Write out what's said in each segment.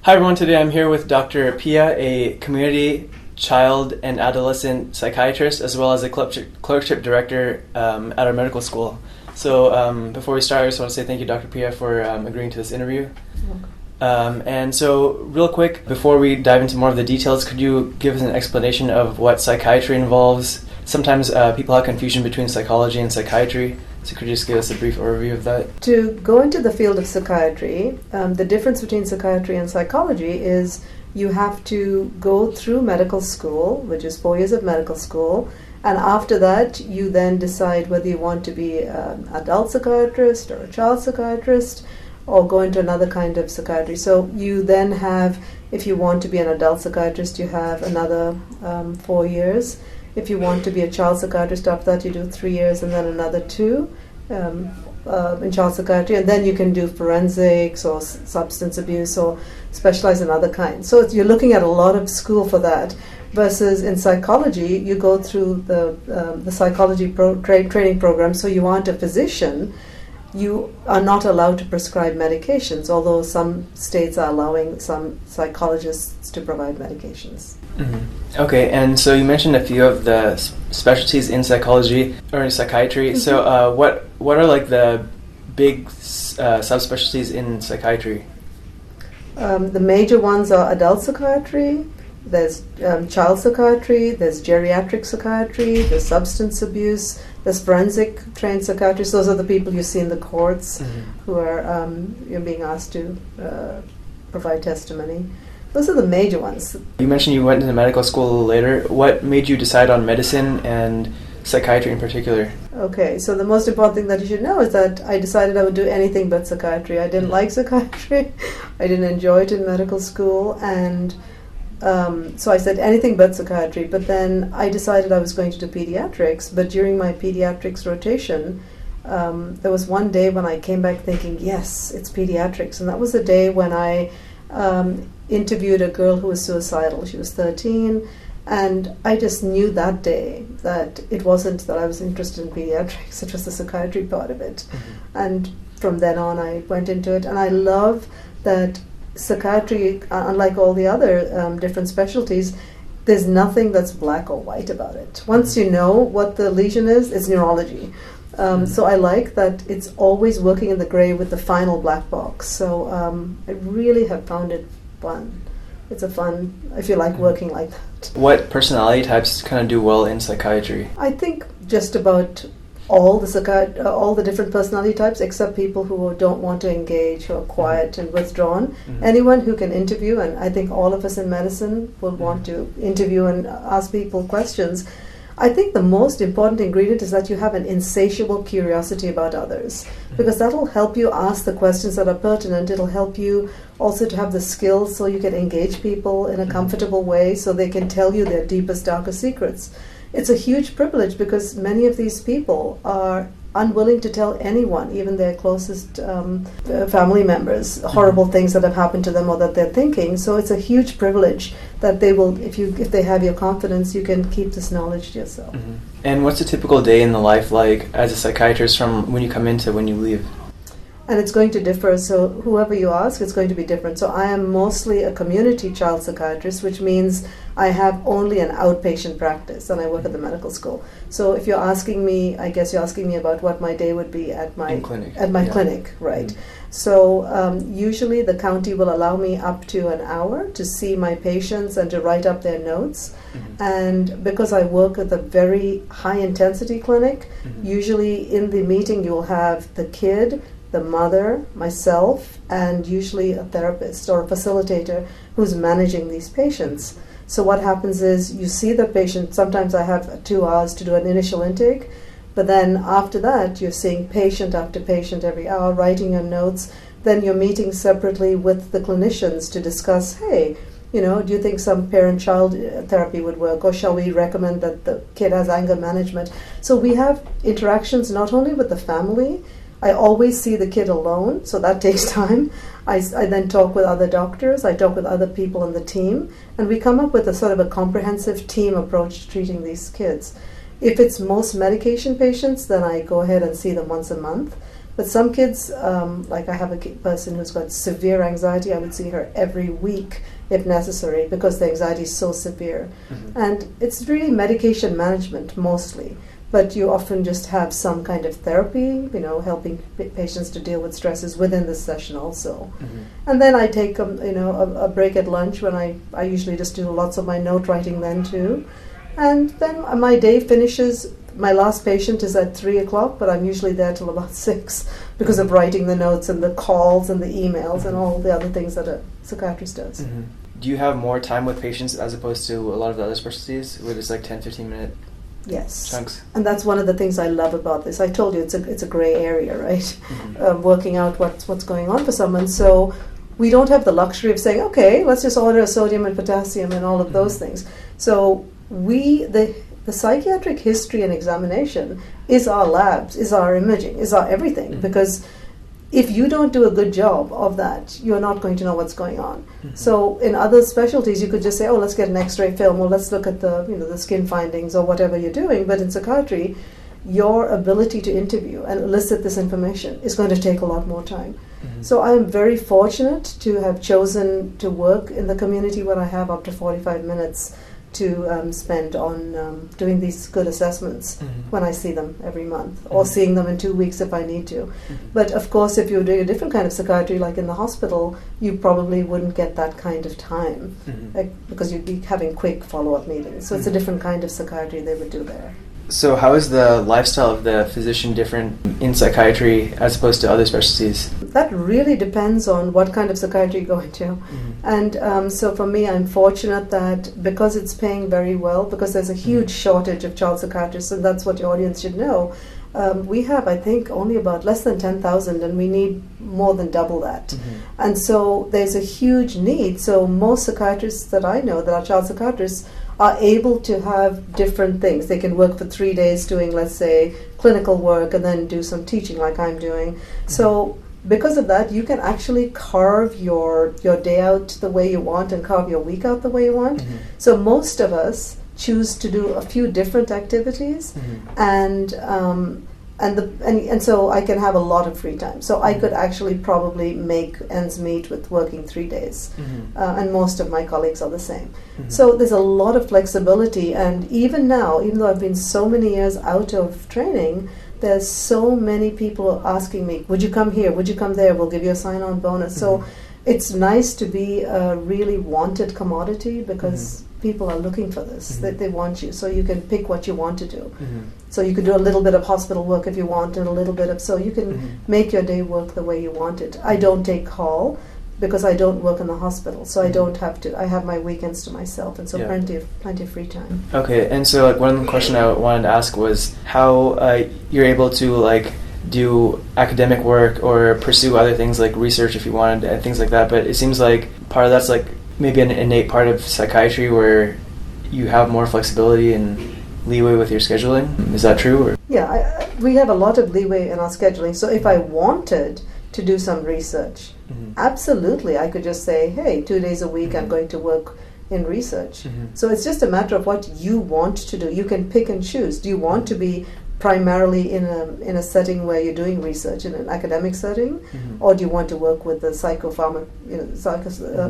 Hi everyone, today I'm here with Dr. Pia, a community child and adolescent psychiatrist, as well as a clerkship director at our medical school. So before we start, I just want to say thank you, Dr. Pia, for agreeing to this interview. And so real quick, before we dive into more of the details, could you give us an explanation of what psychiatry involves? Sometimes people have confusion between psychology and psychiatry. So could you just give us a brief overview of that? To go into the field of psychiatry, the difference between psychiatry and psychology is you have to go through medical school, which is 4 years of medical school, and after that you then decide whether you want to be an adult psychiatrist or a child psychiatrist or go into another kind of psychiatry. So you then have, if you want to be an adult psychiatrist, you have another 4 years. If you want to be a child psychiatrist, after that you do 3 years and then another 2 in child psychiatry, and then you can do forensics or substance abuse or specialize in other kinds. So you're looking at a lot of school for that, versus in psychology, you go through the psychology training program, so you aren't a physician. You are not allowed to prescribe medications, although some states are allowing some psychologists to provide medications. Mm-hmm. Okay, and so you mentioned a few of the specialties in psychology or in psychiatry. Mm-hmm. So what are like the big subspecialties in psychiatry? The major ones are adult psychiatry, there's child psychiatry, there's geriatric psychiatry, there's substance abuse, there's forensic trained psychiatrists. Those are the people you see in the courts who are you're being asked to provide testimony. Those are the major ones. You mentioned you went into medical school a little later. What made you decide on medicine and psychiatry in particular? Okay, so the most important thing that you should know is that I decided I would do anything but psychiatry. I didn't like psychiatry. I didn't enjoy it in medical school, and so I said anything but psychiatry. But then I decided I was going to do pediatrics, but during my pediatrics rotation, there was one day when I came back thinking, yes, it's pediatrics. And that was the day when I interviewed a girl who was suicidal. She was 13, and I just knew that day that it wasn't that I was interested in pediatrics, it was the psychiatry part of it. Mm-hmm. And from then on I went into it, and I love that psychiatry, unlike all the other different specialties, there's nothing that's black or white about it. Once you know what the lesion is, it's neurology. So I like that it's always working in the gray with the final black box. So I really have found it fun. It's a fun, if you like working like that. What personality types kind of do well in psychiatry? I think just about all the different personality types, except people who don't want to engage, who are quiet and withdrawn. Mm-hmm. Anyone who can interview, and I think all of us in medicine will want to interview and ask people questions. I think the most important ingredient is that you have an insatiable curiosity about others, because that'll help you ask the questions that are pertinent. It'll help you also to have the skills so you can engage people in a comfortable way so they can tell you their deepest, darkest secrets. It's a huge privilege because many of these people are unwilling to tell anyone, even their closest family members, horrible things that have happened to them or that they're thinking. So it's a huge privilege that they will, if they have your confidence, you can keep this knowledge to yourself. Mm-hmm. And what's a typical day in the life like as a psychiatrist from when you come in to when you leave? And it's going to differ, so whoever you ask, it's going to be different. So I am mostly a community child psychiatrist, which means I have only an outpatient practice, and I work at the medical school. So if you're asking me, I guess you're asking me about what my day would be at my clinic, right? Mm-hmm. So usually the county will allow me up to an hour to see my patients and to write up their notes. Mm-hmm. And because I work at a very high-intensity clinic, usually in the meeting you will have the kid, the mother, myself, and usually a therapist or a facilitator who's managing these patients. So what happens is you see the patient, sometimes I have 2 hours to do an initial intake, but then after that you're seeing patient after patient every hour, writing your notes, then you're meeting separately with the clinicians to discuss, hey, do you think some parent-child therapy would work, or shall we recommend that the kid has anger management? So we have interactions not only with the family. I always see the kid alone, so that takes time. I then talk with other doctors, I talk with other people on the team, and we come up with a sort of a comprehensive team approach to treating these kids. If it's most medication patients, then I go ahead and see them once a month. But some kids, like I have a person who's got severe anxiety, I would see her every week if necessary because the anxiety is so severe. And it's really medication management mostly. But you often just have some kind of therapy, helping patients to deal with stresses within the session also. And then I take a break at lunch when I usually just do lots of my note writing then too. And then my day finishes. My last patient is at 3 o'clock, but I'm usually there till about 6 because of writing the notes and the calls and the emails and all the other things that a psychiatrist does. Do you have more time with patients as opposed to a lot of the other specialties where it's like 10, 15-minute Yes, chunks? And that's one of the things I love about this. I told you it's a gray area, right? Working out what's going on for someone. So we don't have the luxury of saying, okay, let's just order a sodium and potassium and all of those things. So the psychiatric history and examination is our labs, is our imaging, is our everything. Because if you don't do a good job of that, you're not going to know what's going on. So in other specialties, you could just say, oh, let's get an X-ray film, or let's look at the skin findings, or whatever you're doing. But in psychiatry, your ability to interview and elicit this information is going to take a lot more time. So I'm very fortunate to have chosen to work in the community where I have up to 45 minutes to spend on doing these good assessments when I see them every month, or seeing them in 2 weeks if I need to. But of course, if you're doing a different kind of psychiatry, like in the hospital, you probably wouldn't get that kind of time because you'd be having quick follow-up meetings. So it's a different kind of psychiatry they would do there. So how is the lifestyle of the physician different in psychiatry as opposed to other specialties? That really depends on what kind of psychiatry you go into. And so for me, I'm fortunate that because it's paying very well, because there's a huge shortage of child psychiatrists, and that's what your audience should know, we have, I think, only about less than 10,000, and we need more than double that. And so there's a huge need. So most psychiatrists that I know that are child psychiatrists are able to have different things. They can work for 3 days doing, let's say, clinical work and then do some teaching like I'm doing. So because of that, you can actually carve your day out the way you want and carve your week out the way you want. So most of us choose to do a few different activities, and so I can have a lot of free time. So I could actually probably make ends meet with working 3 days, and most of my colleagues are the same. So there's a lot of flexibility, and even now, even though I've been so many years out of training, there's so many people asking me, would you come here, would you come there, we'll give you a sign-on bonus. So it's nice to be a really wanted commodity because people are looking for this. They want you, so you can pick what you want to do. So you could do a little bit of hospital work if you want, and a little bit of, so you can make your day work the way you want it. I don't take call because I don't work in the hospital, so I don't have to. I have my weekends to myself, and so plenty of free time. Okay, and so like one question I wanted to ask was how you're able to like do academic work or pursue other things like research if you wanted and things like that. But it seems like part of that's like maybe an innate part of psychiatry where you have more flexibility and leeway with your scheduling. Is that true? Or? Yeah, we have a lot of leeway in our scheduling. So if I wanted to do some research, absolutely, I could just say, hey, 2 days a week I'm going to work in research. So it's just a matter of what you want to do. You can pick and choose. Do you want to be primarily in a setting where you're doing research in an academic setting, or do you want to work with the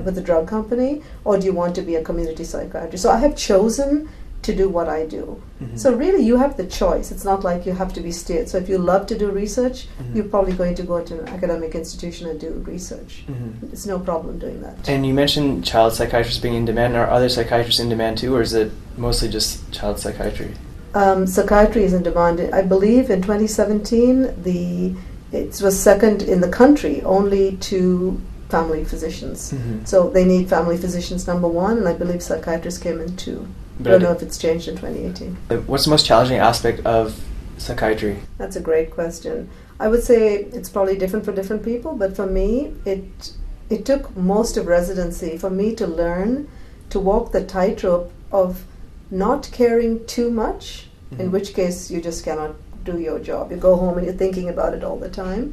with the drug company, or do you want to be a community psychiatrist? So I have chosen to do what I do. So really you have the choice. It's not like you have to be steered. So if you love to do research, you're probably going to go to an academic institution and do research. It's no problem doing that. And you mentioned child psychiatrists being in demand. Are other psychiatrists in demand too, or is it mostly just child psychiatry? Psychiatry is in demand. I believe in 2017 it was second in the country only to family physicians. So they need family physicians number one, and I believe psychiatrists came in two. I don't know if it's changed in 2018. What's the most challenging aspect of psychiatry? That's a great question. I would say it's probably different for different people, but for me, it took most of residency for me to learn to walk the tightrope of not caring too much, in which case you just cannot do your job. You go home and you're thinking about it all the time.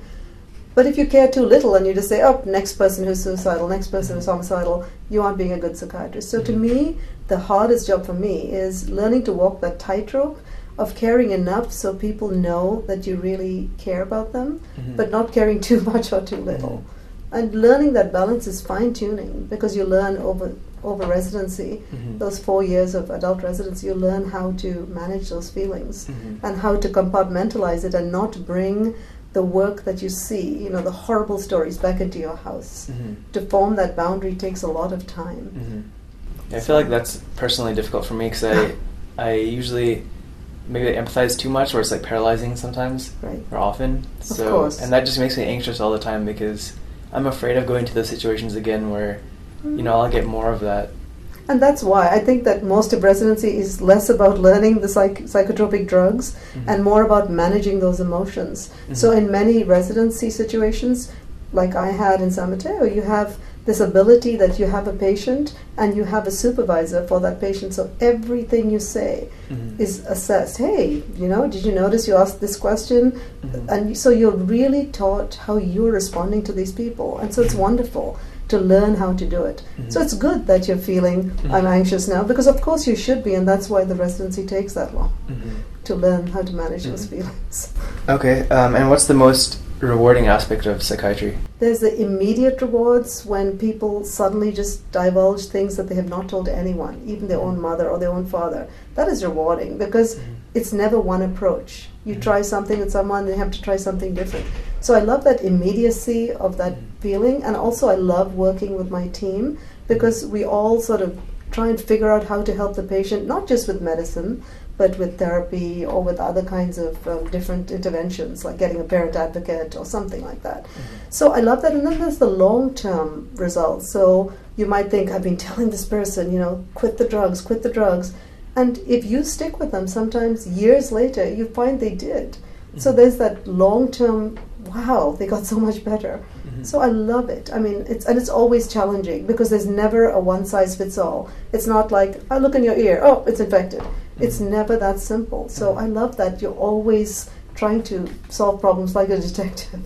But if you care too little and you just say, oh, next person who's suicidal, next person who's homicidal, you aren't being a good psychiatrist. So to me, the hardest job for me is learning to walk that tightrope of caring enough so people know that you really care about them, Mm-hmm. but not caring too much or too little. And learning that balance is fine-tuning, because you learn over residency, Mm-hmm. those 4 years of adult residency, you learn how to manage those feelings Mm-hmm. and how to compartmentalize it and not bring the work that you see, the horrible stories, back into your house. Mm-hmm. To form that boundary takes a lot of time. Mm-hmm. I feel like that's personally difficult for me, because I usually maybe empathize too much, or it's like paralyzing sometimes, Right. or often. Of course. And that just makes me anxious all the time, because I'm afraid of going to those situations again where, I'll get more of that. And that's why I think that most of residency is less about learning the psychotropic drugs Mm-hmm. and more about managing those emotions. Mm-hmm. So in many residency situations, like I had in San Mateo, you have this ability that you have a patient and you have a supervisor for that patient. So everything you say Mm-hmm. is assessed. Hey, did you notice you asked this question? Mm-hmm. And so you're really taught how you're responding to these people. And so it's wonderful to learn how to do it. Mm-hmm. So it's good that you're feeling, I'm anxious now, because of course you should be, and that's why the residency takes that long, Mm-hmm. to learn how to manage those feelings. Okay, and what's the most rewarding aspect of psychiatry? There's the immediate rewards when people suddenly just divulge things that they have not told anyone, even their own mother or their own father. That is rewarding, because it's never one approach. You try something with someone, they have to try something different. So I love that immediacy of that feeling, and also I love working with my team, because we all sort of try and figure out how to help the patient, not just with medicine, but with therapy or with other kinds of different interventions, like getting a parent advocate or something like that. So I love that. And then there's the long-term results. So you might think, I've been telling this person, quit the drugs. And if you stick with them, sometimes years later, you find they did. So there's that long-term, wow, they got so much better. So I love it. I mean, it's always challenging, because there's never a one-size-fits-all. It's not like, I look in your ear, oh, it's infected. It's never that simple. So I love that you're always trying to solve problems like a detective.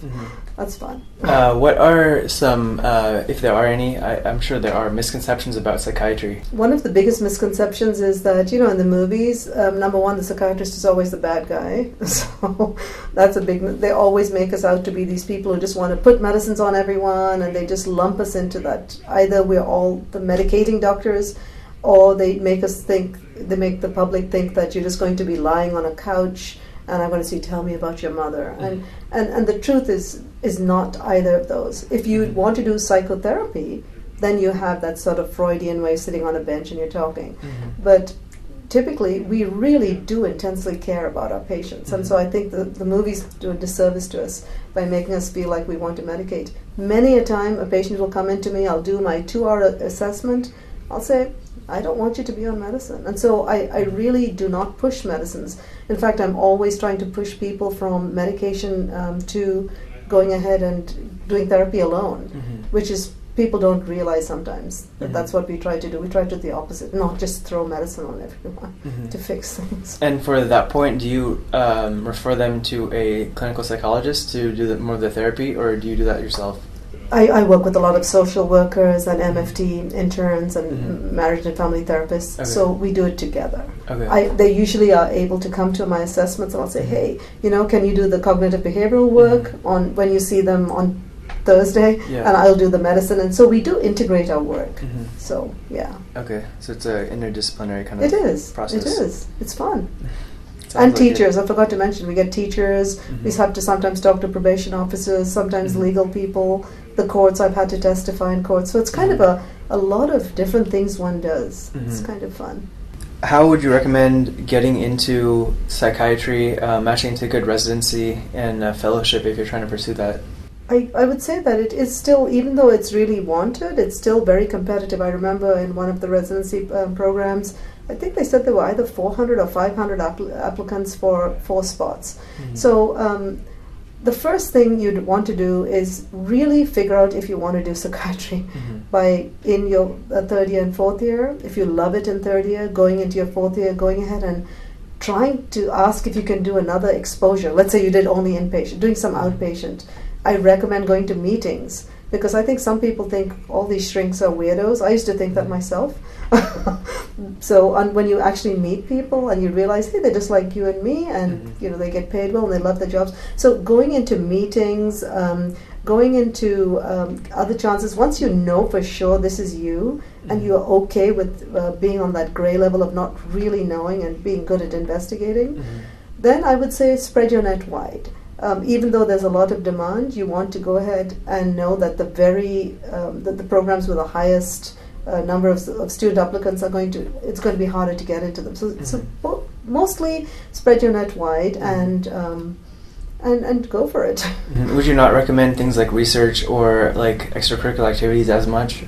That's fun. What are some, if there are any, I'm sure there are, misconceptions about psychiatry? One of the biggest misconceptions is that, in the movies, number one, the psychiatrist is always the bad guy. So that's a big, they always make us out to be these people who just want to put medicines on everyone, and they just lump us into that. Either we're all the medicating doctors, or they make the public think that you're just going to be lying on a couch and I'm going to say, tell me about your mother. And the truth is not either of those. If you want to do psychotherapy, then you have that sort of Freudian way, sitting on a bench and you're talking. But typically, we really do intensely care about our patients. And so I think the movies do a disservice to us by making us feel like we want to medicate. Many a time, a patient will come into me, I'll do my 2-hour assessment, I'll say, I don't want you to be on medicine. And so I really do not push medicines. In fact, I'm always trying to push people from medication to going ahead and doing therapy alone, which is, people don't realize sometimes that that's what we try to do. We try to do the opposite, not just throw medicine on everyone to fix things. And for that point, do you refer them to a clinical psychologist to do more of the therapy, or do you do that yourself? I work with a lot of social workers and MFT interns and marriage and family therapists, so we do it together. They usually are able to come to my assessments, and I'll say, hey, can you do the cognitive behavioral work on when you see them on Thursday, and I'll do the medicine, and so we do integrate our work. So Okay, so it's an interdisciplinary kind it of is. process. It is. It's fun. Sounds And like teachers, I forgot to mention, we get teachers. We have to sometimes talk to probation officers, sometimes legal people, the courts. I've had to testify in courts, so it's kind of a lot of different things one does. It's kind of fun. How would you recommend getting into psychiatry, matching into good residency and fellowship if you're trying to pursue that? I would say that it is still, even though it's really wanted, it's still very competitive. I remember in one of the residency programs, I think they said there were either 400 or 500 applicants for 4 spots. So the first thing you'd want to do is really figure out if you want to do psychiatry by in your third year and fourth year. If you love it in third year, going into your fourth year, going ahead and trying to ask if you can do another exposure. Let's say you did only inpatient, doing some outpatient. I recommend going to meetings because I think some people think all these shrinks are weirdos. I used to think that myself. So when you actually meet people and you realize, hey, they're just like you and me, and they get paid well and they love their jobs. So going into meetings, going into other chances, once you know for sure this is you, and you're okay with being on that gray level of not really knowing and being good at investigating, then I would say spread your net wide. Even though there's a lot of demand, you want to go ahead and know that the programs with the highest number of student applicants it's going to be harder to get into them. So mostly spread your net wide and go for it. Would you not recommend things like research or like extracurricular activities as much?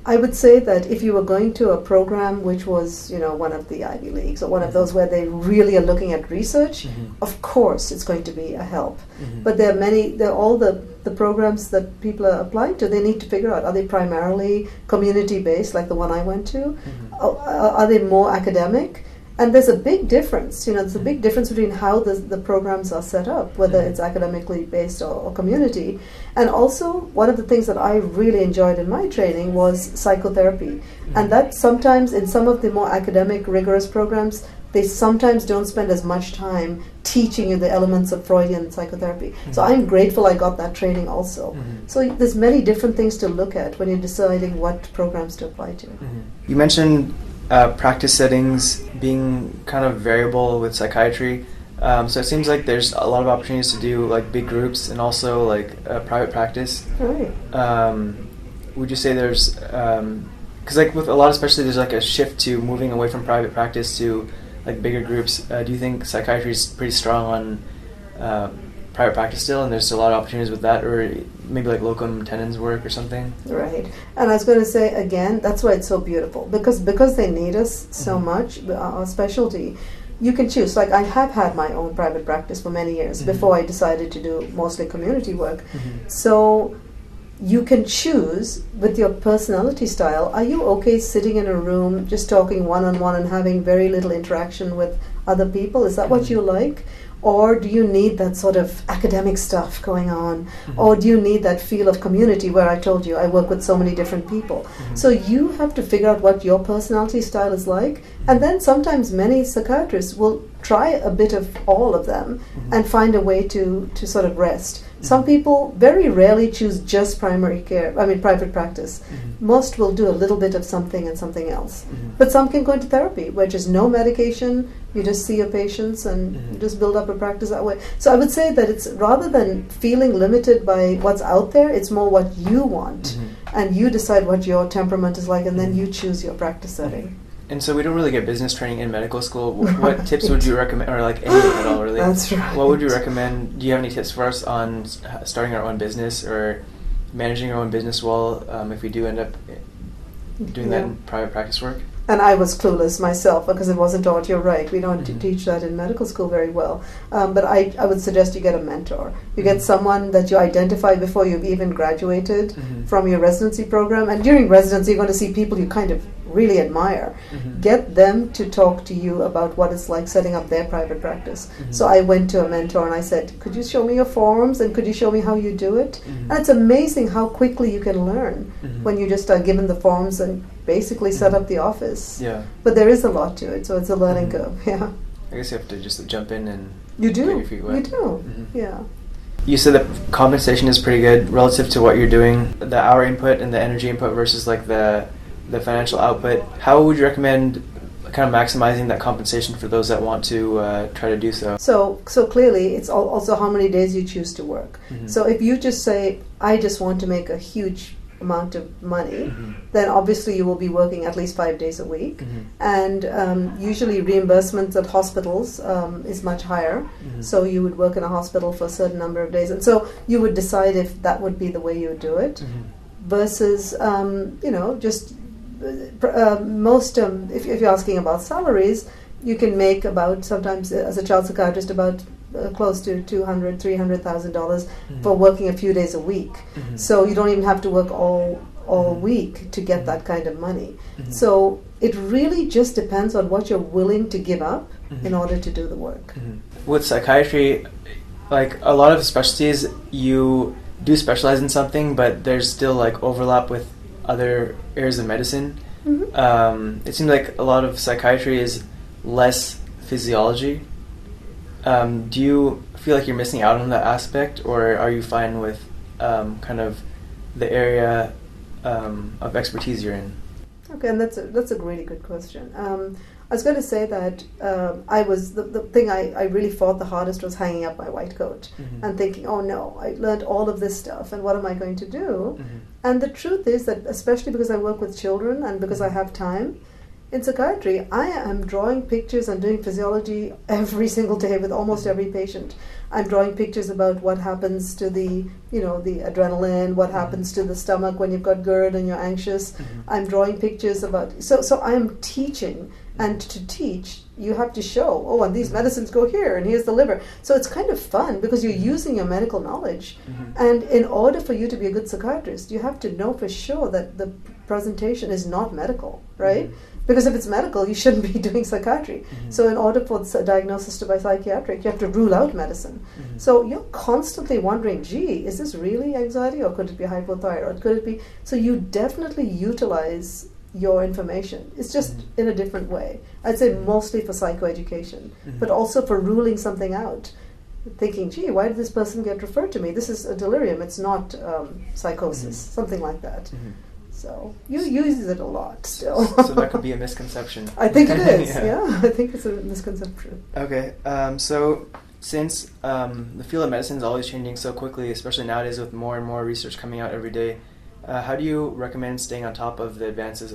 I would say that if you were going to a program which was, one of the Ivy Leagues or one of those where they really are looking at research, of course it's going to be a help. But there are all the programs that people are applying to, they need to figure out, are they primarily community-based, like the one I went to? Are they more academic? And there's a big difference, there's a big difference between how the programs are set up, whether it's academically based or community. And also, one of the things that I really enjoyed in my training was psychotherapy. And that sometimes, in some of the more academic, rigorous programs, they sometimes don't spend as much time teaching you the elements of Freudian psychotherapy. So I'm grateful I got that training also. So there's many different things to look at when you're deciding what programs to apply to. You mentioned practice settings being kind of variable with psychiatry. So it seems like there's a lot of opportunities to do like big groups and also like private practice. Right. Would you say there's, because like with a lot of specialties there's like a shift to moving away from private practice to like bigger groups. Do you think psychiatry is pretty strong on private practice still, and there's a lot of opportunities with that, or maybe like locum tenens work or something? Right. And I was going to say, again, that's why it's so beautiful, because they need us so much, our specialty. You can choose. Like, I have had my own private practice for many years before I decided to do mostly community work. So you can choose with your personality style. Are you okay sitting in a room just talking one-on-one and having very little interaction with other people? Is that what you like? Or do you need that sort of academic stuff going on? Or do you need that feel of community where I told you I work with so many different people? So you have to figure out what your personality style is like. And then sometimes many psychiatrists will try a bit of all of them and find a way to sort of rest. Some people very rarely choose just private practice. Most will do a little bit of something and something else. But some can go into therapy, which is no medication, you just see your patients and you just build up a practice that way. So I would say that it's rather than feeling limited by what's out there, it's more what you want. And you decide what your temperament is like, and then you choose your practice setting. And so we don't really get business training in medical school. What tips would you recommend, or like any at all really? That's right. What would you recommend? Do you have any tips for us on starting our own business or managing our own business well if we do end up doing that in private practice work? And I was clueless myself because it wasn't taught. You're right. We don't teach that in medical school very well. But I would suggest you get a mentor. You get someone that you identify before you've even graduated from your residency program. And during residency, you're going to see people you kind of really admire. Get them to talk to you about what it's like setting up their private practice. So I went to a mentor and I said, could you show me your forms and could you show me how you do it? And it's amazing how quickly you can learn when you just are given the forms and basically set up the office. Yeah. But there is a lot to it, so it's a learning curve. Yeah. I guess you have to just jump in and you do. get your feet wet. You do. Yeah. You said that compensation is pretty good relative to what you're doing, the hour input and the energy input versus like the financial output. How would you recommend kind of maximizing that compensation for those that want to try to do so? So clearly it's also how many days you choose to work. So if you just say, I just want to make a huge amount of money, then obviously you will be working at least 5 days a week. And usually reimbursements at hospitals is much higher. So you would work in a hospital for a certain number of days. And so you would decide if that would be the way you would do it. Versus, just most, if you're asking about salaries, you can make about, sometimes as a child psychiatrist, about close to $200,000, $300,000 for working a few days a week. So you don't even have to work all week to get that kind of money. So it really just depends on what you're willing to give up in order to do the work. With psychiatry, like a lot of specialties, you do specialize in something, but there's still like overlap with other areas of medicine. It seems like a lot of psychiatry is less physiology. Do you feel like you're missing out on that aspect, or are you fine with kind of the area of expertise you're in? Okay, and that's a really good question. I was going to say that the thing I really fought the hardest was hanging up my white coat and thinking, oh no, I learned all of this stuff and what am I going to do? And the truth is that, especially because I work with children and because I have time, in psychiatry, I am drawing pictures and doing physiology every single day with almost every patient. I'm drawing pictures about what happens to the adrenaline, what happens to the stomach when you've got GERD and you're anxious. I'm drawing pictures about, so I'm teaching, and to teach, you have to show, oh, and these medicines go here, and here's the liver. So it's kind of fun because you're using your medical knowledge. And in order for you to be a good psychiatrist, you have to know for sure that the presentation is not medical, right? Because if it's medical, you shouldn't be doing psychiatry. So in order for the diagnosis to be psychiatric, you have to rule out medicine. So you're constantly wondering, gee, is this really anxiety, or could it be hypothyroid? Could it be? So you definitely utilize your information. It's just in a different way. I'd say mostly for psychoeducation, but also for ruling something out. Thinking, gee, why did this person get referred to me? This is a delirium. It's not psychosis, something like that. So you use it a lot still. So that could be a misconception. I think it is. Yeah, I think it's a misconception. Okay, so since the field of medicine is always changing so quickly, especially nowadays with more and more research coming out every day, how do you recommend staying on top of the advances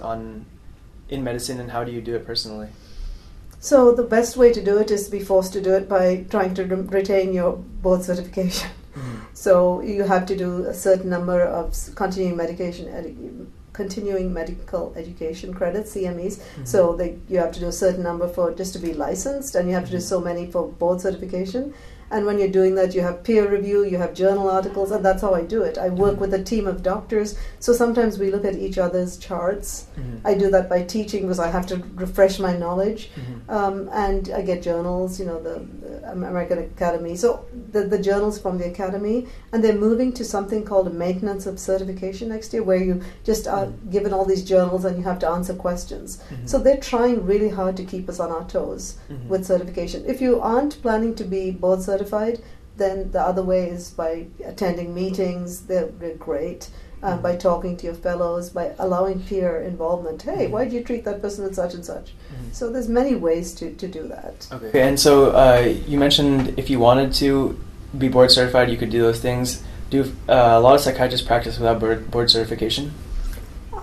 in medicine, and how do you do it personally? So the best way to do it is to be forced to do it by trying to retain your board certification. So you have to do a certain number of continuing medical education credits, CMEs. So you have to do a certain number for just to be licensed, and you have to do so many for board certification. And when you're doing that, you have peer review, you have journal articles, and that's how I do it. I work with a team of doctors, so sometimes we look at each other's charts. I do that by teaching because I have to refresh my knowledge. And I get journals, the American Academy. So the journals from the Academy, and they're moving to something called a maintenance of certification next year, where you just are given all these journals and you have to answer questions. So they're trying really hard to keep us on our toes with certification. If you aren't planning to be board certified, then the other way is by attending meetings. They're great. By talking to your fellows, by allowing peer involvement. Hey, why do you treat that person with such and such? So there's many ways to do that. Okay. And so you mentioned if you wanted to be board certified, you could do those things. Do a lot of psychiatrists practice without board certification?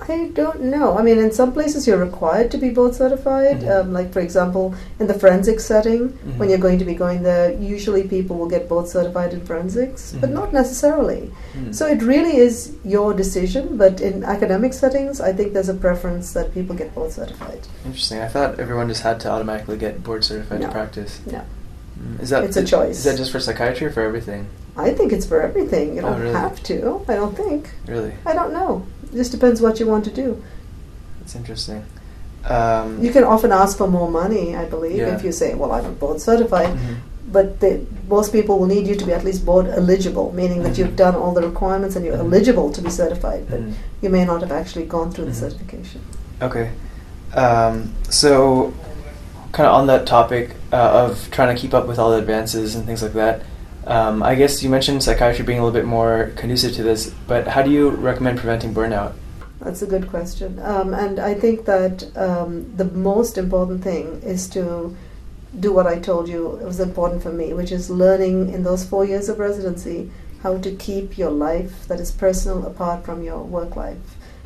I don't know. I mean, in some places you're required to be board certified. Like, for example, in the forensic setting, when you're going to be going there, usually people will get board certified in forensics, but not necessarily. So it really is your decision, but in academic settings, I think there's a preference that people get board certified. Interesting. I thought everyone just had to automatically get board certified to practice. No. Is that it's a choice. Is that just for psychiatry or for everything? I think it's for everything. You don't really? have to. I don't think. Really? I don't know. It just depends what you want to do. That's interesting. You can often ask for more money, I believe, if you say, well, I'm board certified. But most people will need you to be at least board eligible, meaning that you've done all the requirements and you're eligible to be certified, but you may not have actually gone through the certification. Okay. So kind of on that topic of trying to keep up with all the advances and things like that, I guess you mentioned psychiatry being a little bit more conducive to this, but how do you recommend preventing burnout? That's a good question. And I think that the most important thing is to do what I told you it was important for me, which is learning in those 4 years of residency how to keep your life that is personal apart from your work life.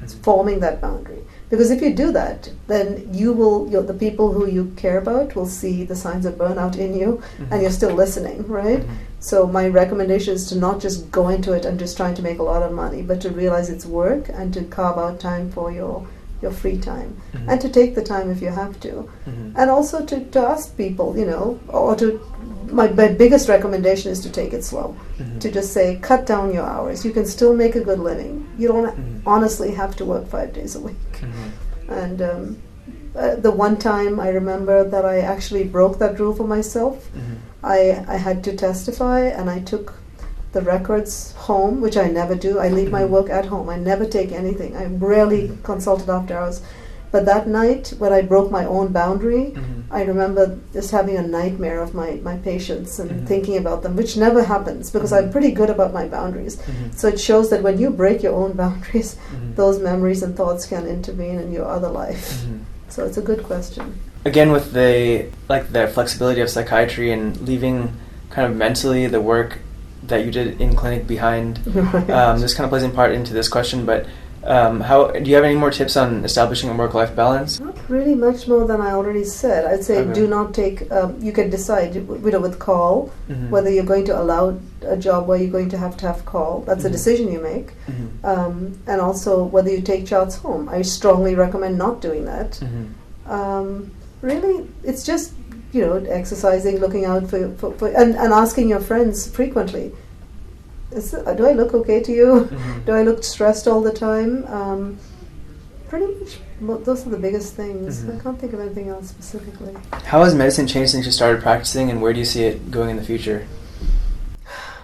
It's forming that boundary. Because if you do that, then the people who you care about will see the signs of burnout in you, and you're still listening, right? So my recommendation is to not just go into it and just trying to make a lot of money, but to realize it's work and to carve out time for your free time, and to take the time if you have to. And also to ask people, my biggest recommendation is to take it slow. To just say, cut down your hours. You can still make a good living. You don't honestly have to work 5 days a week. And the one time I remember that I actually broke that rule for myself, I had to testify, and I took the records home, which I never do. I leave my work at home. I never take anything. I rarely consult it after hours. But that night, when I broke my own boundary, I remember just having a nightmare of my patients and thinking about them, which never happens because I'm pretty good about my boundaries. So it shows that when you break your own boundaries, those memories and thoughts can intervene in your other life. So it's a good question. Again, with the flexibility of psychiatry and leaving kind of mentally the work that you did in clinic behind, this kind of plays in part into this question, but how do you have any more tips on establishing a work-life balance? Not really much more than I already said. I'd say do not take, you can decide with call whether you're going to allow a job where you're going to have call. That's a decision you make. And also whether you take charts home. I strongly recommend not doing that. Really, it's just, exercising, looking out for and asking your friends frequently. Do I look okay to you? Do I look stressed all the time? Pretty much, those are the biggest things. I can't think of anything else specifically. How has medicine changed since you started practicing, and where do you see it going in the future?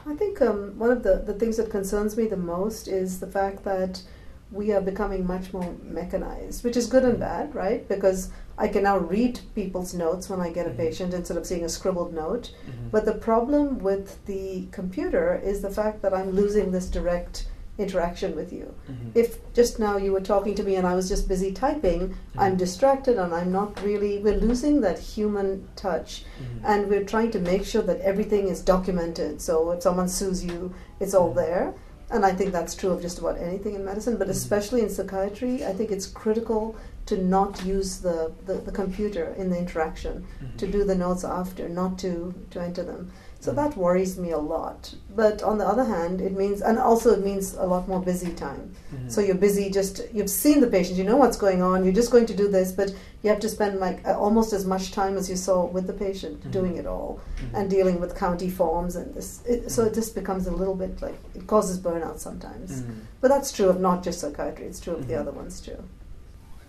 I think one of the things that concerns me the most is the fact that we are becoming much more mechanized, which is good and bad, right? Because I can now read people's notes when I get a patient instead of seeing a scribbled note. But the problem with the computer is the fact that I'm losing this direct interaction with you. If just now you were talking to me and I was just busy typing, I'm distracted and I'm not really, we're losing that human touch. And we're trying to make sure that everything is documented. So if someone sues you, it's all there. And I think that's true of just about anything in medicine, but especially in psychiatry, I think it's critical to not use the computer in the interaction, to do the notes after, not to enter them. So that worries me a lot. But on the other hand, it means a lot more busy time. So you're busy you've seen the patient, you know what's going on, you're just going to do this, but you have to spend almost as much time as you saw with the patient doing it all and dealing with county forms and this. So it just becomes a little bit it causes burnout sometimes. But that's true of not just psychiatry, it's true of the other ones too.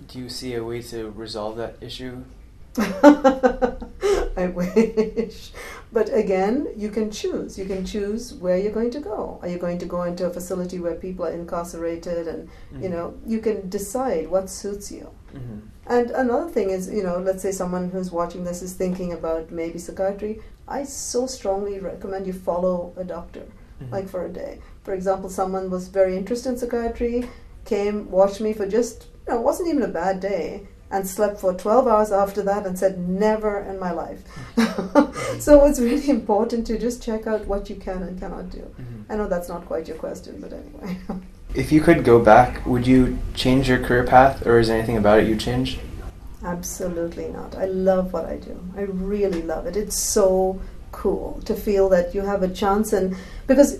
Do you see a way to resolve that issue? I wish. But again, you can choose. You can choose where you're going to go. Are you going to go into a facility where people are incarcerated and, you can decide what suits you. And another thing is, let's say someone who's watching this is thinking about maybe psychiatry. I so strongly recommend you follow a doctor, for a day. For example, someone was very interested in psychiatry, came, watched me for just, it wasn't even a bad day, and slept for 12 hours after that and said, never in my life. So it's really important to just check out what you can and cannot do. I know that's not quite your question, but anyway. If you could go back, would you change your career path, or is there anything about it you'd change? Absolutely not. I love what I do. I really love it. It's so cool to feel that you have a chance, and because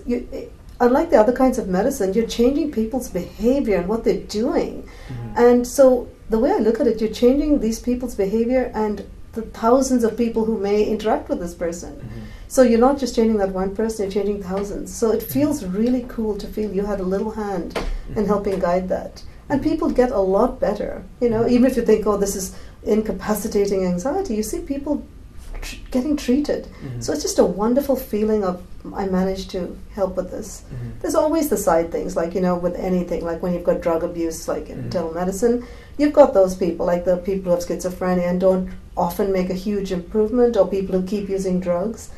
unlike the other kinds of medicine, you're changing people's behavior and what they're doing. And so the way I look at it, you're changing these people's behavior and the thousands of people who may interact with this person. So you're not just changing that one person, you're changing thousands. So it feels really cool to feel you had a little hand in helping guide that. And people get a lot better. Even if you think, this is incapacitating anxiety, you see people getting treated. So it's just a wonderful feeling of, I managed to help with this. There's always the side things, with anything, like when you've got drug abuse, like in telemedicine, you've got those people, like the people who have schizophrenia and don't often make a huge improvement, or people who keep using drugs.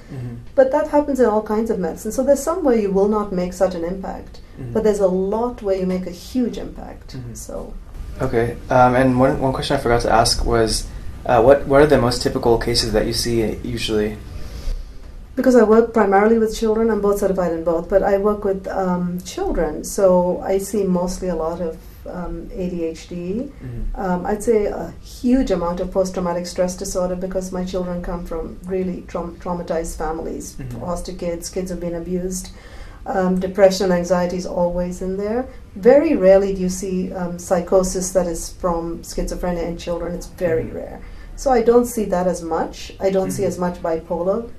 But that happens in all kinds of medicine. So there's some where you will not make such an impact, but there's a lot where you make a huge impact. So. Okay, and one question I forgot to ask was, what are the most typical cases that you see usually? Because I work primarily with children, I'm both certified in both, but I work with children, so I see mostly a lot of ADHD. I'd say a huge amount of post-traumatic stress disorder, because my children come from really traumatized families, foster kids who've been abused. Depression and anxiety is always in there. Very rarely do you see psychosis that is from schizophrenia in children. It's very rare. So I don't see that as much. I don't see as much bipolar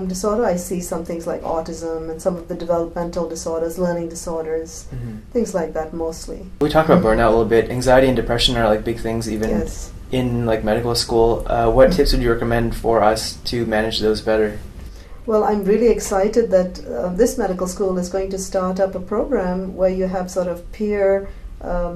disorder. I see some things like autism and some of the developmental disorders, learning disorders, things like that mostly. We talked about burnout a little bit. Anxiety and depression are big things even in medical school. What tips would you recommend for us to manage those better? Well, I'm really excited that this medical school is going to start up a program where you have sort of peer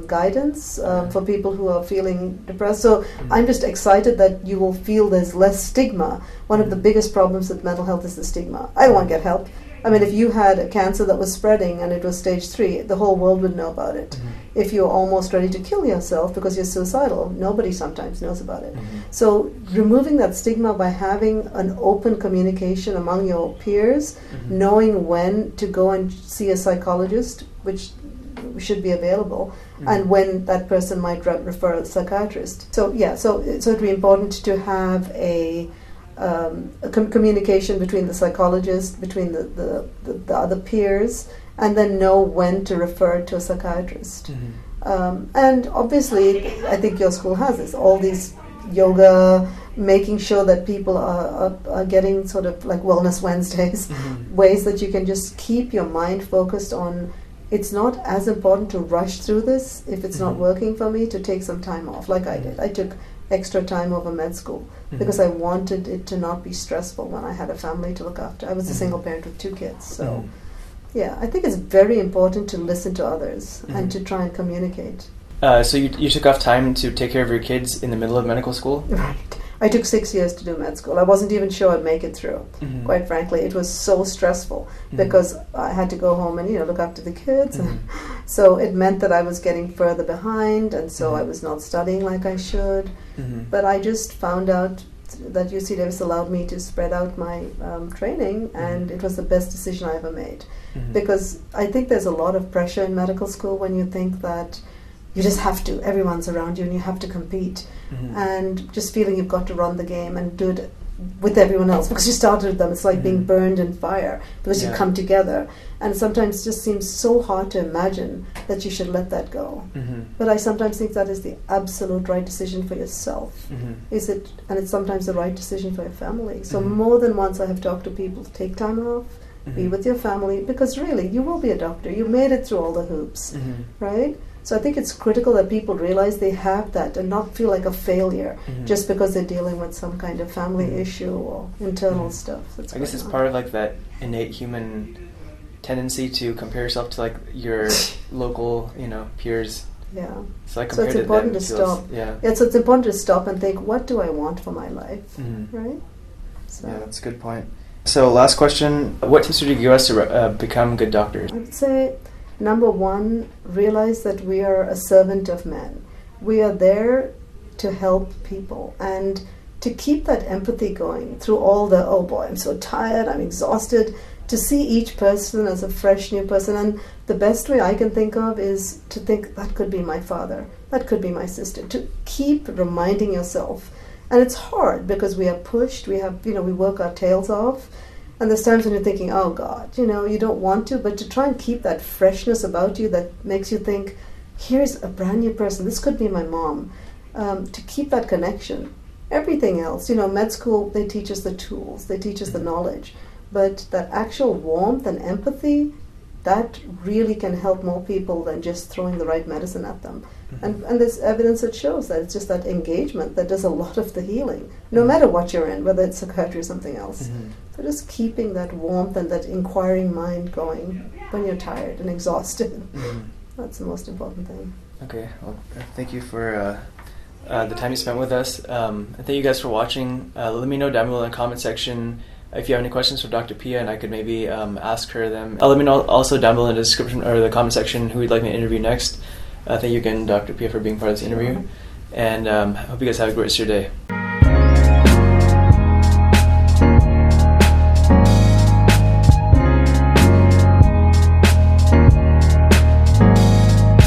guidance for people who are feeling depressed. So I'm just excited that you will feel there's less stigma. One of the biggest problems with mental health is the stigma. I don't want to get help. I mean, if you had a cancer that was spreading and it was stage 3, the whole world would know about it. If you're almost ready to kill yourself because you're suicidal, nobody sometimes knows about it. So removing that stigma by having an open communication among your peers, knowing when to go and see a psychologist, which should be available, and when that person might refer a psychiatrist. So it'd be important to have a communication between the psychologist, between the other peers, and then know when to refer to a psychiatrist. And obviously, I think your school has this, all these yoga, making sure that people are getting sort of like Wellness Wednesdays, ways that you can just keep your mind focused on. It's not as important to rush through this if it's not working for me, to take some time off, like I did. I took extra time over med school because I wanted it to not be stressful when I had a family to look after. I was a single parent with 2 kids, so yeah, I think it's very important to listen to others and to try and communicate. So you took off time to take care of your kids in the middle of medical school? Right. I took 6 years to do med school. I wasn't even sure I'd make it through. Quite frankly, it was so stressful because I had to go home and look after the kids. So it meant that I was getting further behind, and so I was not studying like I should. But I just found out that UC Davis allowed me to spread out my training, and it was the best decision I ever made. Because I think there's a lot of pressure in medical school when you think that you just have to, everyone's around you and you have to compete, and just feeling you've got to run the game and do it with everyone else because you started with them. It's like being burned in fire because you come together, and sometimes it just seems so hard to imagine that you should let that go. But I sometimes think that is the absolute right decision for yourself. And it's sometimes the right decision for your family. So more than once I have talked to people, take time off, be with your family, because really you will be a doctor. You made it through all the hoops, right? So I think it's critical that people realize they have that and not feel like a failure just because they're dealing with some kind of family issue or internal stuff. I guess it's part of like that innate human tendency to compare yourself to like your local, peers. Yeah. So it's important to stop. So it's important to stop and think, what do I want for my life, right? So. Yeah, that's a good point. So last question, what tips would you give us to become good doctors? I would say, number 1, realize that we are a servant of men. We are there to help people and to keep that empathy going through all the, oh boy, I'm so tired, I'm exhausted, to see each person as a fresh new person. And the best way I can think of is to think that could be my father, that could be my sister, to keep reminding yourself. And it's hard because we are pushed, we have, we work our tails off. And there's times when you're thinking, oh God, you don't want to, but to try and keep that freshness about you that makes you think, here's a brand new person, this could be my mom, to keep that connection. Everything else, med school, they teach us the tools, they teach us the knowledge, but that actual warmth and empathy, that really can help more people than just throwing the right medicine at them. And there's evidence that shows that it's just that engagement that does a lot of the healing, no matter what you're in, whether it's psychiatry or something else. So just keeping that warmth and that inquiring mind going when you're tired and exhausted, that's the most important thing. Okay, well, thank you for the time you spent with us. And thank you guys for watching. Let me know down below in the comment section if you have any questions for Dr. Pia, and I could maybe ask her them. Let me know also down below in the description or the comment section who you'd like me to interview next. Thank you again, Dr. Pia, for being part of this interview. And I hope you guys have a great rest of your day.